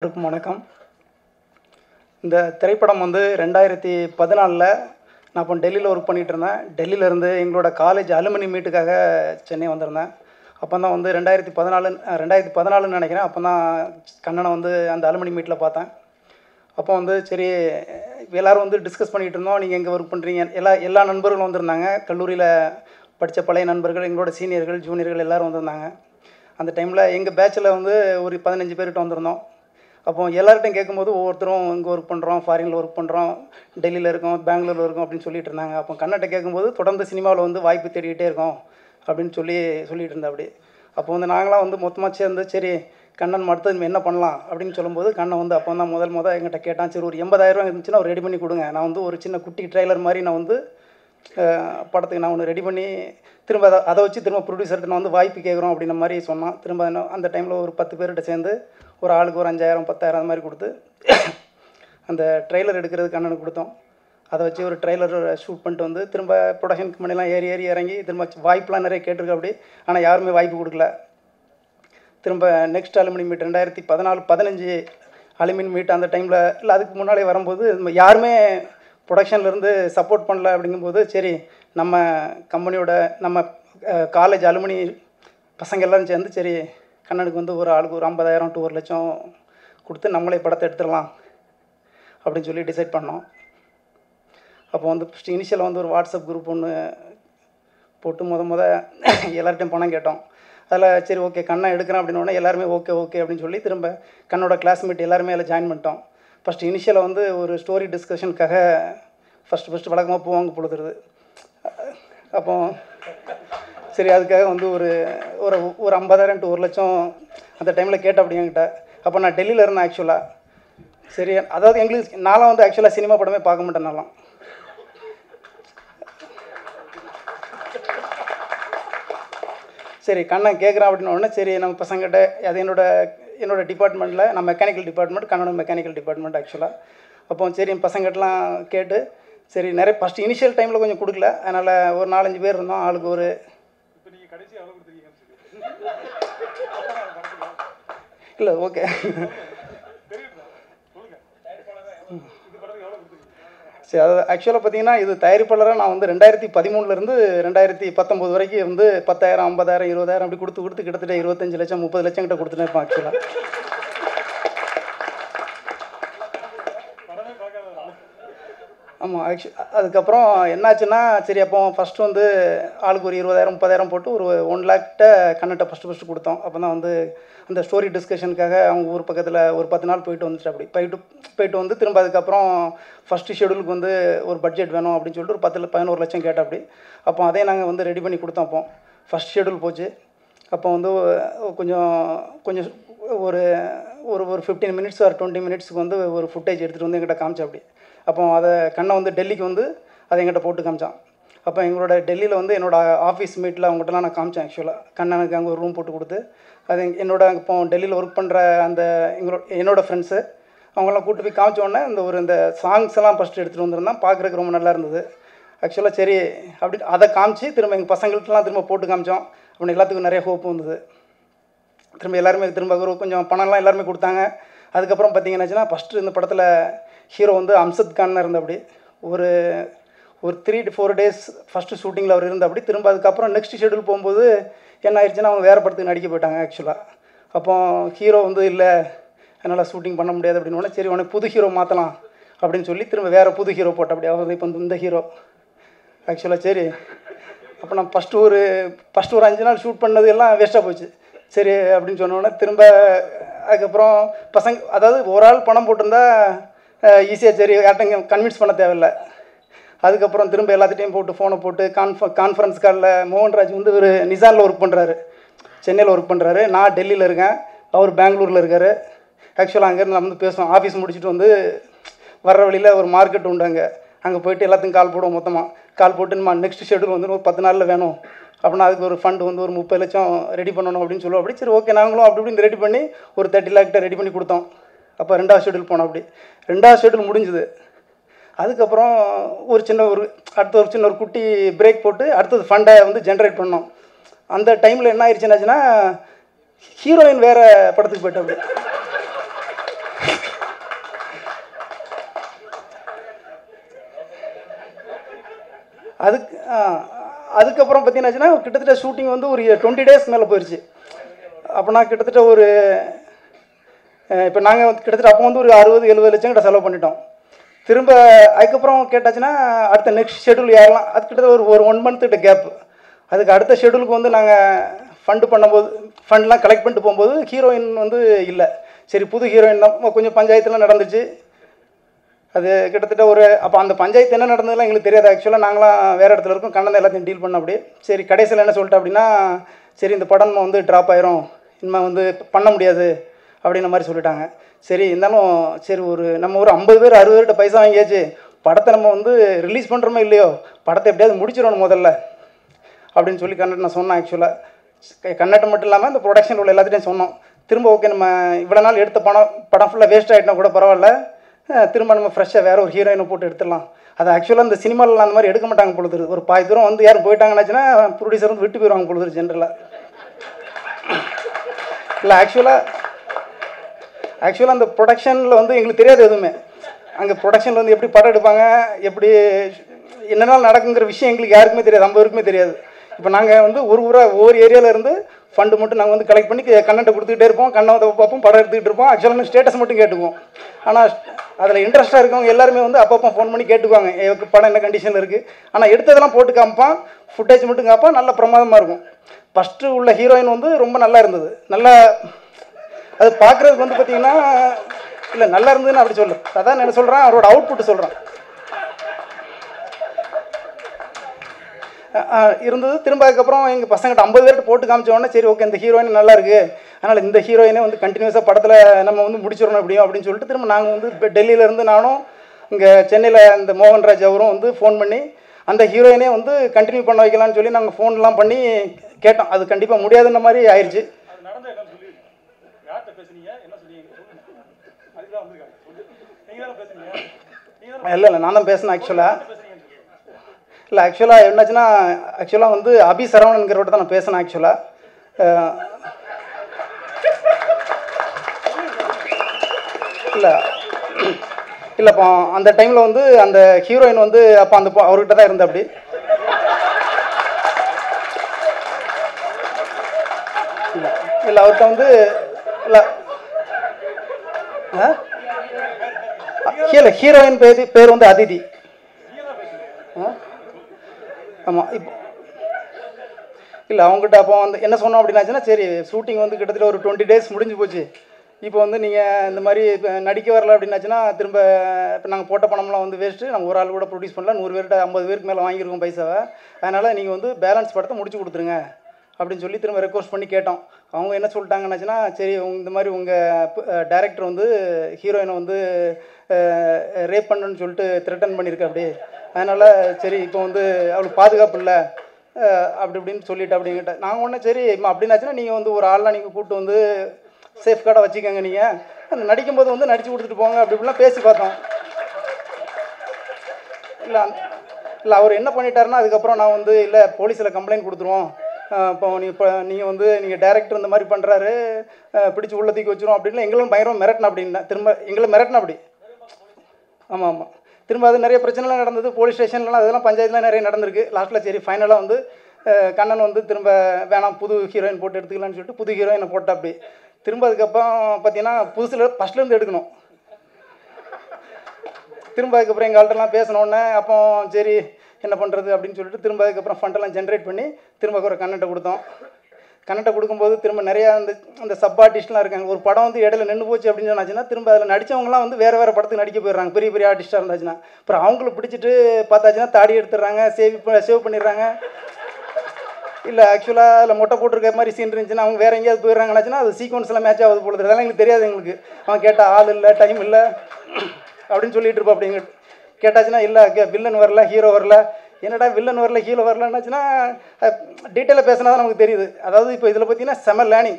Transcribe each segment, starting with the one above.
அனைவருக்கும் வணக்கம். இந்த திரைப்படம் வந்து 2014 நான் அப்போ டெல்லியில் ஒர்க் பண்ணிகிட்டு இருந்தேன். டெல்லியிலேருந்து எங்களோட காலேஜ் அலுமினி மீட்டுக்காக சென்னை வந்திருந்தேன். அப்போ தான் வந்து 2014 நினைக்கிறேன். அப்போ தான் கண்ணனை வந்து அந்த அலுமினி மீட்டில் பார்த்தேன். அப்போ வந்து சரி எல்லோரும் வந்து டிஸ்கஸ் பண்ணிகிட்டு இருந்தோம். நீங்கள் எங்கே ஒர்க் பண்ணுறீங்க, எல்லா நண்பர்களும் வந்திருந்தாங்க. கல்லூரியில் படித்த பழைய நண்பர்கள், எங்களோட சீனியர்கள், ஜூனியர்கள் எல்லோரும் வந்திருந்தாங்க. அந்த டைமில் எங்கள் பேட்சில் வந்து ஒரு 15 பேர்கிட்ட வந்திருந்தோம். அப்போ எல்லார்ட்டையும் கேட்கும்போது ஒவ்வொருத்தரும் இங்கே ஒர்க் பண்ணுறோம், ஃபாரினில் ஒர்க் பண்ணுறோம், டெல்லியில் இருக்கோம், பெங்களூரில் இருக்கோம் அப்படின்னு சொல்லிட்டு இருந்தாங்க. அப்போ கண்ணட்ட கேட்கும்போது தொடர்ந்து சினிமாவில் வந்து வாய்ப்பு தேடிக்கிட்டே இருக்கோம் அப்படின்னு சொல்லிட்டு இருந்தா அப்படி. அப்போ வந்து நாங்களாம் வந்து மொத்தமாக சேர்ந்து சரி கண்ணன் அடுத்தது என்ன பண்ணலாம் அப்படின்னு சொல்லும்போது கண்ணன் வந்து அப்போ தான் முதல் எங்கிட்ட கேட்டான். சரி ஒரு 80,000 இருந்துச்சுன்னா ஒரு ரெடி பண்ணி கொடுங்க, நான் வந்து ஒரு சின்ன குட்டி ட்ரெய்லர் மாதிரி நான் வந்து படத்துக்கு நான் ஒன்று ரெடி பண்ணி திரும்ப அதை வச்சு திரும்ப ப்ரொடியூசர்கிட்ட நான் வந்து வாய்ப்பு கேட்குறோம் அப்படின்ற மாதிரி சொன்னான். திரும்ப அந்த டைமில் ஒரு 10 பேர்கிட்ட சேர்ந்து ஒரு ஆளுக்கு ஒரு 5,000 10,000 அந்த மாதிரி கொடுத்து அந்த ட்ரெய்லர் எடுக்கிறதுக்கு அண்ணனுக்கு கொடுத்தோம். அதை வச்சு ஒரு ட்ரெய்லர் ஷூட் பண்ணிட்டு வந்து திரும்ப ப்ரொடக்ஷன் கம்பெனிலாம் ஏறி இறங்கி திரும்ப வாய்ப்பெலாம் நிறைய கேட்டிருக்கு அப்படி. ஆனால் யாருமே வாய்ப்பு கொடுக்கல. திரும்ப next alumni meet 2014-15 alumni meet அந்த டைமில் இல்லை அதுக்கு முன்னாலே வரும்போது யாருமே ப்ரொடக்ஷன்லேருந்து சப்போர்ட் பண்ணல. அப்படிங்கும்போது சரி நம்ம கம்பெனியோட நம்ம காலேஜ் அலுமினி பசங்க எல்லோரும் சேர்ந்து சரி கண்ணனுக்கு வந்து ஒரு ஆளுக்கு ஒரு 50,000 to 1,00,000 கொடுத்து நம்மளே படத்தை எடுத்துடலாம் அப்படின்னு சொல்லி டிசைட் பண்ணோம். அப்போ வந்து ஃபஸ்ட்டு இனிஷியலாக வந்து ஒரு வாட்ஸ்அப் குரூப் ஒன்று போட்டு எல்லார்ட்டையும் பணம் கேட்டோம். அதில் சரி ஓகே கண்ணன் எடுக்கிறேன் அப்படின்னோடனே எல்லாருமே ஓகே அப்படின்னு சொல்லி திரும்ப கண்ணோட கிளாஸ்மேட் எல்லாருமே அதில் ஜாயின் பண்ணிட்டோம். ஃபஸ்ட்டு இனிஷியலாக வந்து ஒரு ஸ்டோரி டிஸ்கஷனுக்காக ஃபஸ்ட்டு வழக்கமாக போவாங்க பொழுதுறது. அப்போ சரி அதுக்காக வந்து ஒரு 50,000 to 1,00,000 அந்த டைமில் கேட்ட அப்படி என்கிட்ட. அப்போ நான் டெல்லியில் இருந்தேன் ஆக்சுவலாக. சரி அதாவது எங்களுக்கு நான்லாம் வந்து ஆக்சுவலாக சினிமா படமே பார்க்க மாட்டேன். நான்லாம் சரி கண்ணன் கேட்குறான் அப்படின்னோடனே சரி நம்ம பசங்கிட்ட அது என்னோட டிபார்ட்மெண்ட்டில் நான் மெக்கானிக்கல் டிபார்ட்மெண்ட், கண்ணனோட மெக்கானிக்கல் டிபார்ட்மெண்ட் ஆக்சுவலாக. அப்போ சரி என் பசங்கிட்டலாம் கேட்டு சரி நிறைய ஃபஸ்ட்டு இனிஷியல் டைமில் கொஞ்சம் கொடுக்கல. அதனால் ஒரு 4-5 பேர் இருந்தோம். ஆளுக்கு ஒரு இல்லை ஓகே சரி அது ஆக்சுவலாக பார்த்தீங்கன்னா இது தயாரிப்பாளராக நான் வந்து 2013 2019 வரைக்கும் வந்து 10,000 50,000 20,000 அப்படி கொடுத்து கிட்டத்தட்ட 25 லட்சம் 30 லட்சம் கிட்ட கொடுத்துட்டே இருப்பேன் ஆக்சுவலாக. ஆமாம் அதுக்கப்புறம் என்னாச்சுன்னா சரி அப்போ ஃபஸ்ட்டு வந்து ஆளுக்கு ஒரு 20,000 30,000 போட்டு ஒரு 1 lakh கண்ணட்ட ஃபஸ்ட்டு கொடுத்தோம். அப்போ தான் வந்து அந்த ஸ்டோரி டிஸ்கஷனுக்காக அவங்க ஊர் பக்கத்தில் ஒரு 10 நாள் போயிட்டு வந்துட்டு அப்படி போயிட்டு வந்து திரும்ப அதுக்கப்புறம் ஃபஸ்ட்டு ஷெடியூலுக்கு வந்து ஒரு பட்ஜெட் வேணும் அப்படின்னு சொல்லிட்டு ஒரு 10-11 லட்சம் கேட்ட அப்படி. அப்போ அதே நாங்கள் வந்து ரெடி பண்ணி கொடுத்தோம். அப்போ ஃபஸ்ட் ஷெடியூல் போச்சு. அப்போ வந்து கொஞ்சம் ஒரு 15 minutes or 20 minutesக்கு வந்து ஒரு ஃபுட்டேஜ் எடுத்துகிட்டு வந்து எங்கிட்ட காமிச்சா அப்படி. அப்போ அதை கண்ணை வந்து டெல்லிக்கு வந்து அதை எங்கிட்ட போட்டு காமிச்சான். அப்போ எங்களோட டெல்லியில் வந்து என்னோடய ஆஃபீஸ் மீட்டில் அவங்ககிட்டலாம் நான் காமிச்சேன் ஆக்சுவலாக. கண்ணனுக்கு அங்கே ஒரு ரூம் போட்டு கொடுத்து அது இப்போ டெல்லியில் ஒர்க் பண்ணுற அந்த என்னோடய ஃப்ரெண்ட்ஸு அவங்களாம் கூப்பிட்டு போய் காமிச்சோடனே இந்த சாங்ஸ் எல்லாம் ஃபஸ்ட்டு எடுத்துகிட்டு வந்திருந்தான். பார்க்குறதுக்கு ரொம்ப நல்லா இருந்தது ஆக்சுவலாக. சரி அப்படி அதை காமிச்சு திரும்ப எங்கள் பசங்கள்ட்டலாம் திரும்ப போட்டு காமிச்சோம். அப்படின்னு எல்லாத்துக்கும் நிறைய ஹோப் வந்தது. திரும்ப கொஞ்சம் பணம்லாம் எல்லாருமே கொடுத்தாங்க. அதுக்கப்புறம் பார்த்தீங்கன்னாச்சுன்னா ஃபஸ்ட்டு இந்த படத்தில் ஹீரோ வந்து அம்சத் கான் இருந்த அப்படி ஒரு 3 to 4 days ஃபஸ்ட்டு ஷூட்டிங்கில் அவர் இருந்த அப்படி. திரும்ப அதுக்கப்புறம் நெக்ஸ்ட் ஷெடியூல் போகும்போது என்ன ஆயிடுச்சுன்னா அவங்க வேறு படத்துக்கு நடிக்க போயிட்டாங்க ஆக்சுவலாக. அப்போ ஹீரோ வந்து இல்லை என்னால் ஷூட்டிங் பண்ண முடியாது அப்படின்னு சரி உனக்கு புது ஹீரோ மாற்றலாம் அப்படின்னு சொல்லி திரும்ப வேறு புது ஹீரோ போட்ட அப்படி. அவர் இப்போ இந்த ஹீரோ ஆக்சுவலாக. சரி அப்போ நான் ஃபஸ்ட்டு ஒரு 5 நாள் ஷூட் பண்ணது எல்லாம் வேஸ்ட்டாக போச்சு. சரி அப்படின்னு சொன்னோன்னே திரும்ப அதுக்கப்புறம் அதாவது ஒரு ஆள் பணம் போட்டிருந்தா ஈஸியாக சரி யார்ட்டையும் கன்வின்ஸ் பண்ண தேவையில்லை. அதுக்கப்புறம் திரும்ப எல்லாத்துட்டையும் ஃபோனை போட்டு கான்ஃபரன்ஸ் காலில் மோகன்ராஜ் வந்து ஒரு நிசானில் ஒர்க் பண்ணுறாரு, சென்னையில் ஒர்க் பண்ணுறாரு. நான் டெல்லியில் இருக்கேன், அவர் பெங்களூரில் இருக்கார். ஆக்சுவலாக அங்கேருந்து நான் வந்து பேசுவோம். ஆஃபீஸ் முடிச்சுட்டு வந்து வர்ற வழியில் ஒரு மார்க்கெட் உண்டு, அங்கே போய்ட்டு எல்லாத்துக்கும் கால் போடுவோம். மொத்தமாக கால் போட்டு நம்ம நெக்ஸ்ட் ஷெடியூல் வந்து ஒரு 10 நாளில் வேணும் அப்படின்னா அதுக்கு ஒரு ஃபண்டு வந்து ஒரு 30 லட்சம் ரெடி பண்ணணும் அப்படின்னு சொல்லுவோம். அப்படி சரி ஓகே நாங்களும் அப்படி ரெடி பண்ணி ஒரு 30 lakh ரெடி பண்ணி கொடுத்தோம். அப்போ 2வது ஷெடியூல் போனோம். அப்படி 2வது ஷெடியூல் முடிஞ்சுது. அதுக்கப்புறம் அடுத்த ஒரு சின்ன ஒரு குட்டி பிரேக் போட்டு அடுத்தது ஃபண்டை வந்து ஜென்ரேட் பண்ணோம். அந்த டைமில் என்ன ஆயிடுச்சுன்னாச்சுன்னா ஹீரோயின் வேறு படத்துக்கு போயிட்டோம். அப்படி அதுக்கப்புறம் பார்த்தீங்கன்னாச்சுன்னா கிட்டத்தட்ட ஷூட்டிங் வந்து ஒரு 20 days மேலே போயிடுச்சு. அப்போனா கிட்டத்தட்ட ஒரு இப்போ நாங்கள் கிட்டத்தட்ட அப்போ வந்து ஒரு 60-70 லட்சம் கிட்ட செலவு பண்ணிட்டோம். திரும்ப அதுக்கப்புறம் கேட்டாச்சுன்னா அடுத்த நெக்ஸ்ட் ஷெடியூல் யாரெல்லாம் அது கிட்டத்தட்ட ஒரு 1 month கேப். அதுக்கு அடுத்த ஷெடியூலுக்கு வந்து நாங்கள் ஃபண்ட்லாம் கலெக்ட் பண்ணிட்டு போகும்போது ஹீரோயின் வந்து இல்லை. சரி புது ஹீரோயின் தான், கொஞ்சம் பஞ்சாயத்துலாம் நடந்துச்சு. அது கிட்டத்தட்ட அப்போ அந்த பஞ்சாயத்து என்ன நடந்ததுலாம் எங்களுக்கு தெரியாது. ஆக்சுவலாக நாங்களாம் வேறு இடத்துல இருக்கோம், கண்ணன் எல்லாத்தையும் டீல் பண்ண அப்படியே. சரி கடைசியில் என்ன சொல்லிட்டேன் அப்படின்னா, சரி இந்த படம் வந்து ட்ராப் ஆயிரும், இனிமேல் வந்து பண்ண முடியாது அப்படின்ற மாதிரி சொல்லிட்டாங்க. சரி இருந்தாலும் சரி நம்ம ஒரு 50 பேர் 60 பேர்கிட்ட பைசா வாங்கியாச்சு, படத்தை நம்ம வந்து ரிலீஸ் பண்ணுறோமோ இல்லையோ படத்தை எப்படியாவது முடிச்சிடணும் முதல்ல அப்படின்னு சொல்லி கண்ணட்ட நான் சொன்னேன். ஆக்சுவலாக கண்ணட்ட மட்டும் இல்லாமல் இந்த ப்ரொடக்ஷன் உள்ள எல்லாத்தையும் சொன்னோம். திரும்ப ஓகே நம்ம இவ்வளோ நாள் எடுத்த படம் ஃபுல்லாக வேஸ்ட் ஆகிட்டோம் கூட பரவாயில்ல, திரும்ப நம்ம ஃப்ரெஷ்ஷாக வேறு ஒரு ஹீரோயினை போட்டு எடுத்துடலாம். அது ஆக்சுவலாக இந்த சினிமாவில் அந்த மாதிரி எடுக்க மாட்டாங்க பொழுது. ஒரு பாதி தூரம் வந்து யாரும் போயிட்டாங்கன்னாச்சுன்னா ப்ரொடியூசர் வந்து விட்டு போயிடுவாங்க பொழுது ஜென்ரலாக. இல்லை ஆக்சுவலாக அந்த ப்ரொடக்ஷனில் வந்து எங்களுக்கு தெரியாது எதுவுமே. அங்கே ப்ரொடக்ஷனில் வந்து எப்படி படம் எடுப்பாங்க, எப்படி என்னென்ன நடக்குங்கிற விஷயம் எங்களுக்கு யாருக்குமே தெரியாது, 50 பேருக்குமே தெரியாது. இப்போ நாங்கள் வந்து ஒவ்வொரு ஏரியாவில் இருந்து ஃபண்டு மட்டும் நாங்கள் வந்து கலெக்ட் பண்ணி கண்ணன்ட்ட கொடுத்துக்கிட்டே இருப்போம். கண்ணை வந்து பார்ப்போம், படம் எடுத்துக்கிட்டு இருப்போம். ஆக்சுவலாக ஸ்டேட்டஸ் மட்டும் கேட்டுக்குவோம். ஆனால் அதில் இன்ட்ரெஸ்ட்டாக இருக்கவங்க எல்லாருமே வந்து அப்பப்போ ஃபோன் பண்ணி கேட்டுக்குவாங்க, படம் என்ன கண்டிஷனில் இருக்குது. ஆனால் எடுத்ததெல்லாம் போட்டு காமிப்பான், ஃபுட்டேஜ் மட்டும் காமிப்பான், நல்ல பிரமாதமாக இருக்கும். ஃபஸ்ட்டு உள்ள ஹீரோயின் வந்து ரொம்ப நல்லா இருந்தது. நல்லா அது பார்க்குறதுக்கு வந்து பார்த்திங்கன்னா இல்லை நல்லா இருந்ததுன்னு அப்படி சொல்லு. அதான் என்ன சொல்கிறேன், அவரோட அவுட்புட்டு சொல்கிறேன் இருந்தது. திரும்ப அதுக்கப்புறம் எங்கள் பசங்கிட்ட 50 பேர்கிட்ட போட்டு காமிச்சோடனே சரி ஓகே இந்த ஹீரோயின் நல்லா இருக்குது, அதனால் இந்த ஹீரோயினே வந்து கண்டினியூஸாக படத்தில் நம்ம வந்து முடிச்சிடணும் எப்படியும் அப்படின்னு சொல்லிட்டு திரும்ப நாங்கள் வந்து டெல்லியிலேருந்து நானும் இங்கே சென்னையில் இந்த மோகன்ராஜ் அவரும் வந்து ஃபோன் பண்ணி அந்த ஹீரோயினே வந்து கண்டினியூ பண்ண வைக்கலான்னு சொல்லி நாங்கள் ஃபோன்லாம் பண்ணி கேட்டோம். அது கண்டிப்பாக முடியாதுன்ற மாதிரி ஆயிடுச்சு. இல்லை நான் தான் பேசினேன். ஆக்சுவலாக என்னாச்சுன்னா ஆக்சுவலாக வந்து அபி சரவணன்கிறவட்ட தான் நான் பேசினேன். ஆக்சுவலாக இல்லை அப்போ அந்த டைமில் வந்து அந்த ஹீரோயின் வந்து அப்போ அவர்கிட்ட தான் இருந்த அப்படி. இல்லை அவர்கிட்ட வந்து இல்லை ஹீரோயின் பேர் வந்து அதிதி. ஆமாம் இப்போ இல்லை அவங்ககிட்ட அப்போ வந்து என்ன சொன்னோம் அப்படின்னாச்சுன்னா சரி ஷூட்டிங் வந்து கிட்டத்தட்ட ஒரு 20 days முடிஞ்சு போச்சு, இப்போ வந்து நீங்கள் இந்த மாதிரி இப்போ நடிக்க வரல அப்படின்னாச்சுன்னா திரும்ப இப்போ நாங்கள் போட்ட பணம்லாம் வந்து வேஸ்ட்டு, நம்ம ஒரு ஆள் கூட ப்ரொடியூஸ் பண்ணல, 100 பேர்கிட்ட 50 பேருக்கு மேலே வாங்கியிருக்கோம் பைசாவை, அதனால் நீங்கள் வந்து பேலன்ஸ் படத்தை முடிச்சு கொடுத்துருங்க அப்படின்னு சொல்லி திரும்ப ரெக்வஸ்ட் பண்ணி கேட்டோம். அவங்க என்ன சொல்லிட்டாங்கன்னாச்சுன்னா சரி இந்த மாதிரி உங்கள் டைரக்டர் வந்து ஹீரோயினை வந்து ரேப் பண்ணுன்னு சொல்லிட்டு த்ரெட்டன் பண்ணியிருக்க அப்படி, அதனால் சரி இப்போ வந்து அவளுக்கு பாதுகாப்பு இல்லை அப்படி இப்படின்னு சொல்லிட்டு அப்படிங்கிட்ட நாங்கள் ஒன்று சரி அப்படின்னாச்சுன்னா நீங்கள் வந்து ஒரு ஆள்லாம் நீங்கள் கூப்பிட்டு வந்து சேஃப் கார்டாக வச்சுக்கோங்க, நீங்கள் அந்த நடிக்கும்போது வந்து நடித்து கொடுத்துட்டு போங்க அப்படி இப்படிலாம் பேசி பார்த்தோம். இல்லை அவர் என்ன பண்ணிட்டாருன்னா அதுக்கப்புறம் நான் வந்து இல்லை போலீஸில் கம்ப்ளைண்ட் கொடுத்துருவோம், நீங்கள் வந்து நீங்கள் டைரக்டர் இந்த மாதிரி பண்ணுறாரு பிடிச்சி உள்ள தூக்கி வச்சுருவோம் அப்படின்லாம் எங்களும் பயங்கரம் மிரட்டினா அப்படின்னா திரும்ப எங்களை மிரட்டினா அப்படி. ஆமாம் திரும்ப அது நிறைய பிரச்சனைலாம் நடந்தது, போலீஸ் ஸ்டேஷன்லாம் அதெல்லாம் பஞ்சாயத்துலாம் நிறைய நடந்திருக்கு. லாஸ்ட்டில் சரி ஃபைனலாக வந்து கண்ணன் வந்து திரும்ப வேணாம் புது ஹீரோயின் போட்டு எடுத்துக்கலான்னு சொல்லிட்டு புது ஹீரோயினை போட்ட அப்படி. திரும்ப அதுக்கப்புறம் பார்த்தீங்கன்னா ஃபஸ்ட்லேருந்து எடுக்கணும். திரும்ப அதுக்கப்புறம் எங்கள் ஆள்கிட்டலாம் பேசினோடனே அப்போ சரி என்ன பண்ணுறது அப்படின்னு சொல்லிட்டு திரும்ப அதுக்கப்புறம் ஃபண்டெல்லாம் ஜென்ரேட் பண்ணி திரும்ப ஒரு கண்ணன்ட்ட கொடுத்தோம். கண்ணன்ட்ட கொடுக்கும்போது திரும்ப நிறையா அந்த சப் ஆர்டிஸ்ட்லாம் இருக்காங்க. ஒரு படம் வந்து இடையில நின்று போச்சு அப்படின்னு சொன்னாச்சுன்னா திரும்ப அதில் நடித்தவங்களாம் வந்து வேறு படத்துக்கு நடிக்க போயிடுறாங்க, பெரிய பெரிய ஆர்டிஸ்ட்டாக இருந்தாச்சுன்னா. அப்புறம் அவங்கள பிடிச்சிட்டு பார்த்தாச்சுன்னா தாடி எடுத்துடுறாங்க, சேவ் பண்ணிடுறாங்க. இல்லை ஆக்சுவலாக அதில் மொட்டை போட்டிருக்க மாதிரி சீன் இருந்துச்சுன்னா அவங்க வேறு எங்கேயாவது போயிடுறாங்கன்னாச்சுன்னா அது சீக்வன்ஸ்லாம் மேட்ச் ஆகுது போடுறது, அதெல்லாம் எங்களுக்கு தெரியாது. எங்களுக்கு அவன் கேட்டால் ஆள் இல்லை டைம் இல்லை அப்படின்னு சொல்லிட்டு இருப்போம். அப்படிங்க கேட்டாச்சுன்னா இல்லை வில்லன் வரல ஹீரோ வரல, என்னடா வில்லன் வரல ஹீரோ வரலன்னாச்சுன்னா டீட்டெயிலாக பேசினா தான் நமக்கு தெரியுது. அதாவது இப்போ இதில் பார்த்தீங்கன்னா செம லேர்னிங்.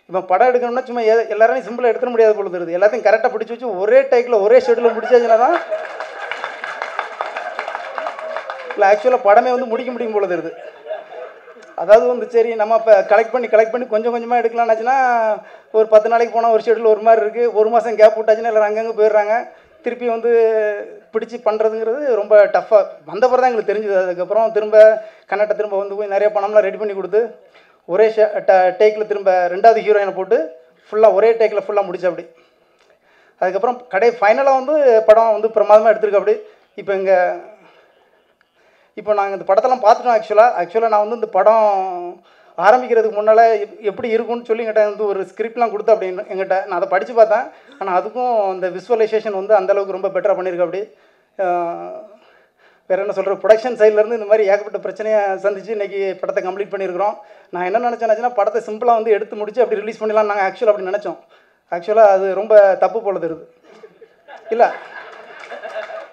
இப்போ படம் எடுக்கணும்னா சும்மா எல்லாரையும் சிம்பிளாக எடுத்துட முடியாது பொழுது இருக்குது, எல்லாத்தையும் கரெக்டாக பிடிச்சி வச்சு ஒரே டைக்கில் ஒரே ஷெட்யூலில் முடிச்சாச்சுன்னா தான் இல்லை ஆக்சுவலாக படமே வந்து முடிக்கும் பொழுது இருக்குது. அதாவது வந்து சரி நம்ம இப்போ கலெக்ட் பண்ணி கொஞ்சம் கொஞ்சமாக எடுக்கலாம்னாச்சுன்னா ஒரு 10 நாளைக்கு போனால் ஒரு ஷெட்யூல் ஒரு மாதிரி இருக்குது, ஒரு மாதம் கேப் விட்டாச்சுன்னா எல்லோரும் அங்கங்கே போயிடுறாங்க. திருப்பி வந்து பிடிச்சி பண்ணுறதுங்கிறது ரொம்ப டஃப்பாக வந்த பிறகு தான் எங்களுக்கு தெரிஞ்சுது. அதுக்கப்புறம் திரும்ப கன்னட்டை திரும்ப வந்து போய் நிறைய பணம்லாம் ரெடி பண்ணி கொடுத்து ஒரே டேக்கில் திரும்ப 2வது ஹீரோயினை போட்டு ஃபுல்லாக ஒரே டேக்கில் ஃபுல்லாக முடிச்சு அப்படி. அதுக்கப்புறம் ஃபைனலாக வந்து படம் வந்து பிரமாதமாக எடுத்திருக்கு அப்படி. இப்போ நாங்கள் இந்த படத்தெல்லாம் பார்த்துட்டோம். ஆக்சுவலாக நான் வந்து இந்த படம் ஆரம்பிக்கிறதுக்கு முன்னால் எப்படி இருக்கும்னு சொல்லி எங்கிட்ட வந்து ஒரு ஸ்கிரிப்ட்லாம் கொடுத்து அப்படின்னு எங்கிட்ட நான் அதை படித்து பார்த்தேன். ஆனால் அதுக்கும் அந்த விசுவலைசேஷன் வந்து அந்தளவுக்கு ரொம்ப பெட்டராக பண்ணியிருக்கு அப்படி. வேறு என்ன சொல்கிற, ப்ரொடக்ஷன் சைட்லேருந்து இந்த மாதிரி ஏகப்பட்ட பிரச்சனையை சந்தித்து இன்றைக்கி படத்தை கம்ப்ளீட் பண்ணியிருக்கிறோம். நான் என்ன நினச்சேன்னாச்சுன்னா படத்தை சிம்பிளாக வந்து எடுத்து முடிச்சு அப்படி ரிலீஸ் பண்ணிடலாம் நாங்கள் அப்படி நினச்சோம். ஆக்சுவலாக அது ரொம்ப தப்பு போல தெரியுது.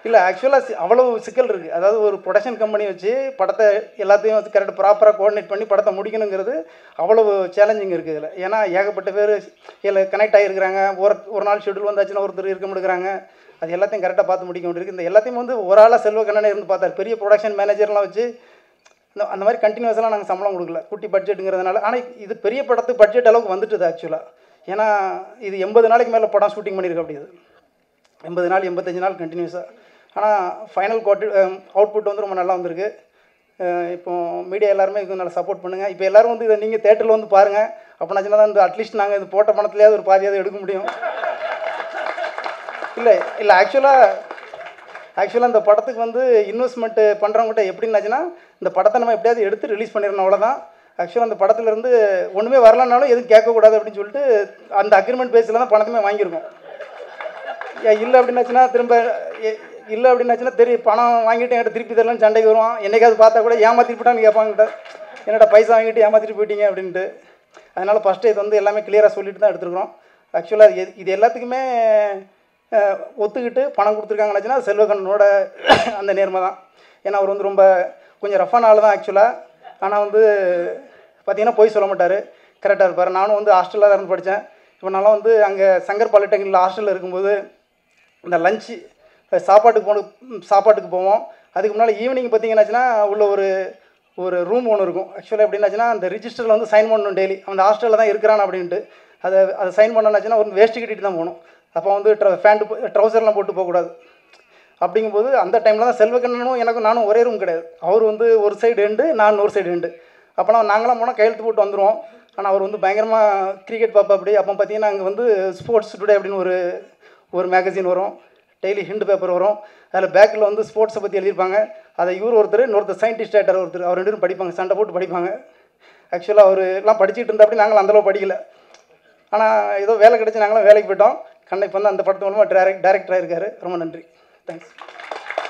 இல்லை ஆக்சுவலாக அவ்வளோ சிக்கல் இருக்குது. அதாவது ஒரு ப்ரொடக்ஷன் கம்பெனி வச்சு படத்தை எல்லாத்தையும் வந்து கரெக்டாக ப்ராப்பராக கோஆர்டினேட் பண்ணி படத்தை முடிக்கணுங்கிறது அவ்வளோ சேலஞ்சிங் இருக்குது இதில். ஏன்னா ஏகப்பட்ட பேர் இதில் கனெக்ட் ஆகிருக்கிறாங்க. ஒரு நாள் ஷெட்யூல் வந்தாச்சுன்னா ஒருத்தர் இருக்க முடிக்கிறாங்க. அது எல்லாத்தையும் கரெக்டாக பார்த்து முடிக்க வேண்டியிருக்கு. இந்த எல்லாத்தையும் வந்து ஒரு ஆளாக செல்வக்கண்ணனே இருந்து பார்த்தார். பெரிய ப்ரொடக்ஷன் மேனேஜர்லாம் வச்சு அந்த மாதிரி கண்டினியூஸெல்லாம் நாங்கள் சம்பளம் கொடுக்கல, குட்டி பட்ஜெட்டுங்கிறதுனால. ஆனால் இது பெரிய படத்துக்கு பட்ஜெட் அளவுக்கு வந்துட்டுது ஆக்சுவலாக. ஏன்னா இது 80 நாளைக்கு மேலே படம் ஷூட்டிங் பண்ணியிருக்கு அப்படி. இது 80 நாள் 85 நாள் கண்டினியூஸாக. ஆனால் ஃபைனல் அவுட்புட் வந்து ரொம்ப நல்லா வந்திருக்கு. இப்போ மீடியா எல்லாருமே இதுக்கு நல்லா சப்போர்ட் பண்ணுங்கள். இப்போ எல்லோரும் வந்து இதை நீங்கள் தேட்டரில் வந்து பாருங்கள். அப்படின்னாச்சுன்னா தான் இந்த அட்லீஸ்ட் நாங்கள் இது போட்ட பணத்துலையாவது ஒரு பாதியாவது எடுக்க முடியும். இல்லை ஆக்சுவலாக இந்த படத்துக்கு வந்து இன்வெஸ்ட்மெண்ட்டு பண்ணுறவங்ககிட்ட எப்படின்னாச்சுன்னா இந்த படத்தை நம்ம எப்படியாவது எடுத்து ரிலீஸ் பண்ணிடணும், அவ்வளோதான். ஆக்சுவலாக அந்த படத்துலேருந்து ஒன்றுமே வரலனாலும் எதுவும் கேட்கக்கூடாது அப்படின்னு சொல்லிட்டு அந்த அக்ரிமெண்ட் பேஸில் தான் பணத்துமே வாங்கியிருக்கோம். இல்லை அப்படின்னாச்சுன்னா தெரியும் பணம் வாங்கிட்டு என்கிட்ட திருப்பி தரலன்னு சண்டைக்கு வருவான். என்னைக்காவது பார்த்தா கூட ஏமாற்றிட்டு போட்டான்னு கேட்பாங்கிட்ட, என்னோட பைசா வாங்கிட்டு ஏமாற்றிட்டு போயிட்டீங்க அப்படின்ட்டு. அதனால் ஃபஸ்ட்டு இது வந்து எல்லாமே கிளியராக சொல்லிட்டு தான் எடுத்துருக்குறோம். ஆக்சுவலாக இது எல்லாத்துக்குமே ஒத்துக்கிட்டு பணம் கொடுத்துருக்காங்கன்னாச்சுன்னா செல்வக்கண்ணனோட அந்த நேர்மை தான். ஏன்னா அவர் வந்து ரொம்ப கொஞ்சம் ரஃபான ஆள் தான் ஆக்சுவலாக. ஆனால் வந்து பார்த்திங்கன்னா போய் சொல்ல மாட்டார், கரெக்டாக இருப்பார். நானும் வந்து ஹாஸ்டலில் தான் இருந்து படித்தேன். இப்போ நான்லாம் வந்து அங்கே சங்கர் பாலிடெக்னிக்கில் ஹாஸ்டலில் இருக்கும்போது இந்த லஞ்சு சாப்பாட்டுக்கு போவோம். அதுக்கு முன்னால் ஈவினிங் பார்த்திங்கன்னாச்சுன்னா உள்ள ஒரு ரூம் ஒன்று இருக்கும். ஆக்சுவலாக எப்படின்னாச்சுன்னா அந்த ரிஜிஸ்டரில் வந்து சைன் பண்ணணும் டெய்லி. அந்த ஹாஸ்டலில் தான் இருக்கிறான் அப்படின்ட்டு அதை சைன் பண்ணனாச்சுன்னா ஒரு வேஷ்டி கட்டிட்டு தான் போகணும். அப்போ வந்து ட்ரௌசர்லாம் போட்டு போகக்கூடாது. அப்படிங்கும்போது அந்த டைமில் தான் செல்வக்கண்ணனும் நானும் ஒரே ரூம் கிடையாது. அவர் வந்து ஒரு சைடு எண்டு, நான் ஒரு சைடு எண்டு. அப்போலாம் நாங்களாம் போனால் கையெழுத்து போட்டு வந்துடுவோம். ஆனால் அவர் வந்து பயங்கரமாக கிரிக்கெட் பார்ப்பா அப்படி. அப்போ பார்த்தீங்கன்னா அங்கே வந்து ஸ்போர்ட்ஸ் டுடே அப்படின்னு ஒரு மேகசின் வரும், டெய்லி ஹிண்டு பேப்பர் வரும். அதில் பேக்கில் வந்து ஸ்போர்ட்ஸை பற்றி எழுதியிருப்பாங்க. அதை இன்னொருத்தர் சயின்டிஸ்ட் ஆகிட்டார் ஒருத்தர், அவர் 2 பேரும் படிப்பாங்க, சண்டை போட்டு படிப்பாங்க. ஆக்சுவலாக அவர் எல்லாம் படிச்சுட்டு இருந்தா அப்படி நாங்களும் அந்தளவு படிக்கலை. ஆனால் ஏதோ வேலை கிடச்சி நாங்களும் வேலைக்கு போயிட்டோம். இப்போ வந்து அந்த படத்து மூலமாக டைரக்டராக இருக்கார். ரொம்ப நன்றி, தேங்க்ஸ்.